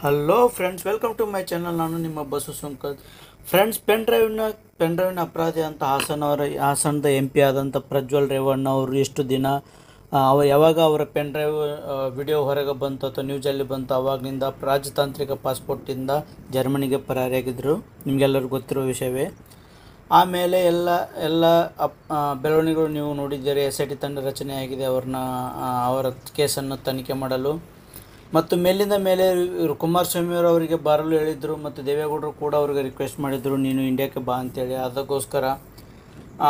Hello friends, welcome to my channel. ನಾನು ನಿಮ್ಮ Basu Sunkad. Friends, pen ಡ್ರೈವಿನ ಅಪರಾಧಿ ಅಂತ ಹಾಸನದ MP ಆದಂಥ ಪ್ರಜ್ವಲ್ ರೇವಣ್ಣ ಅವರು ಎಷ್ಟು ದಿನ ಯಾವಾಗ ಅವರ ಪೆನ್ ಡ್ರೈವ್ ವಿಡಿಯೋ ಹೊರಗೆ ಬಂತು ಅಥವಾ ನ್ಯೂಸಲ್ಲಿ ಬಂತು, ಆವಾಗಲಿಂದ ರಾಜತಾಂತ್ರಿಕ ಪಾಸ್ಪೋರ್ಟಿಂದ ಜರ್ಮನಿಗೆ ಪರಾರಿಯಾಗಿದ್ದರು. ನಿಮಗೆಲ್ಲರಿಗೂ ಗೊತ್ತಿರೋ ವಿಷಯವೇ. ಆಮೇಲೆ ಎಲ್ಲ ಬೆಳವಣಿಗೆಗಳು ನೀವು ನೋಡಿದ್ದೀರಿ. SIT ತಂಡ ರಚನೆಯಾಗಿದೆ ಅವರ ಕೇಸನ್ನು ತನಿಖೆ ಮಾಡಲು. ಮತ್ತು ಮೇಲಿಂದ ಮೇಲೆ ಇವರು ಕುಮಾರಸ್ವಾಮಿಯವರು ಅವರಿಗೆ ಬರಲು ಹೇಳಿದರು ಮತ್ತು ದೇವೇಗೌಡರು ಕೂಡ ಅವರಿಗೆ ರಿಕ್ವೆಸ್ಟ್ ಮಾಡಿದರು, ನೀನು ಇಂಡಿಯಾಕ್ಕೆ ಬಾ ಅಂತೇಳಿ. ಅದಕ್ಕೋಸ್ಕರ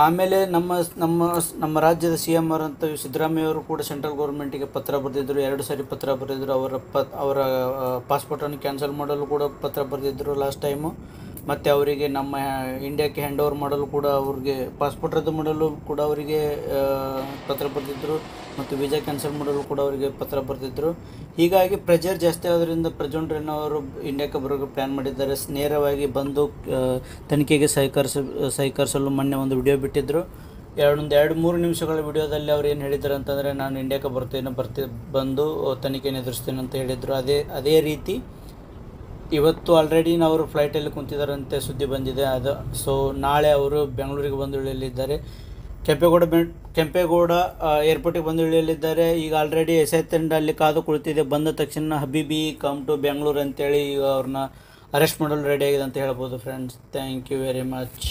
ಆಮೇಲೆ ನಮ್ಮ ರಾಜ್ಯದ CM ಅವರಂತ ಸಿದ್ದರಾಮಯ್ಯವರು ಕೂಡ ಸೆಂಟ್ರಲ್ ಗೌರ್ಮೆಂಟಿಗೆ ಪತ್ರ ಬರೆದಿದ್ದರು. 2 ಸಾರಿ ಪತ್ರ ಬರೆದಿದ್ದರು. ಅವರ ಪಾಸ್ಪೋರ್ಟನ್ನು ಕ್ಯಾನ್ಸಲ್ ಮಾಡಲು ಕೂಡ ಪತ್ರ ಬರೆದಿದ್ದರು ಲಾಸ್ಟ್ ಟೈಮು. ಮತ್ತು ಅವರಿಗೆ ನಮ್ಮ ಇಂಡಿಯಾಕ್ಕೆ ಹ್ಯಾಂಡ್ ಓವರ್ ಮಾಡಲು ಕೂಡ ಅವ್ರಿಗೆ ಪಾಸ್ಪೋರ್ಟ್ ರದ್ದು ಮಾಡಲು ಕೂಡ ಅವರಿಗೆ ಪತ್ರ ಬರೆದಿದ್ದರು ಮತ್ತು ವೀಸಾ ಕ್ಯಾನ್ಸಲ್ ಮಾಡಲು ಕೂಡ ಅವರಿಗೆ ಪತ್ರ ಬರೆದಿದ್ದರು. ಹೀಗಾಗಿ ಪ್ರೆಜರ್ ಜಾಸ್ತಿ ಆಗೋದ್ರಿಂದ ಪ್ರಜ್ವಲ್ ರೇವಣ್ಣ ಅವರು ಇಂಡಿಯಾಕ್ಕೆ ಬರೋಕ್ಕೆ ಪ್ಲ್ಯಾನ್ ಮಾಡಿದ್ದಾರೆ. ನೇರವಾಗಿ ಬಂದು ತನಿಖೆಗೆ ಸಹಕರಿಸಲು ಮೊನ್ನೆ ಒಂದು ವಿಡಿಯೋ ಬಿಟ್ಟಿದ್ದರು. 2-3 ನಿಮಿಷಗಳ ವಿಡಿಯೋದಲ್ಲಿ ಅವ್ರು ಏನು ಹೇಳಿದ್ದಾರೆ ಅಂತಂದರೆ, ನಾನು ಇಂಡಿಯಾಕ್ಕೆ ಬಂದು ತನಿಖೆಯನ್ನು ಎದುರಿಸ್ತೇನೆ ಅಂತ ಹೇಳಿದರು. ಅದೇ ರೀತಿ ಇವತ್ತು ಆಲ್ರೆಡಿ ಅವರು ಫ್ಲೈಟಲ್ಲಿ ಕುಂತಿದ್ದಾರಂತೆ ಸುದ್ದಿ ಬಂದಿದೆ. ಸೊ ನಾಳೆ ಅವರು ಬೆಂಗಳೂರಿಗೆ ಬಂದು ಇಳಿಯಲಿದ್ದಾರೆ. ಕೆಂಪೇಗೌಡ ಏರ್ಪೋರ್ಟಿಗೆ ಬಂದು ಇಳಿಯಲಿದ್ದಾರೆ. ಈಗ ಆಲ್ರೆಡಿ SIT ತಂಡ ಅಲ್ಲಿ ಕಾದು ಕುಳಿತಿದೆ. ಬಂದ ತಕ್ಷಣ ಹಬೀಬಿ ಕಮ್ ಟು ಬೆಂಗಳೂರು ಅಂತೇಳಿ ಈಗ ಅವ್ರನ್ನ ಅರೆಸ್ಟ್ ಮಾಡಲು ರೆಡಿ ಆಗಿದೆ ಅಂತ ಹೇಳ್ಬೋದು. Friends, thank you very much.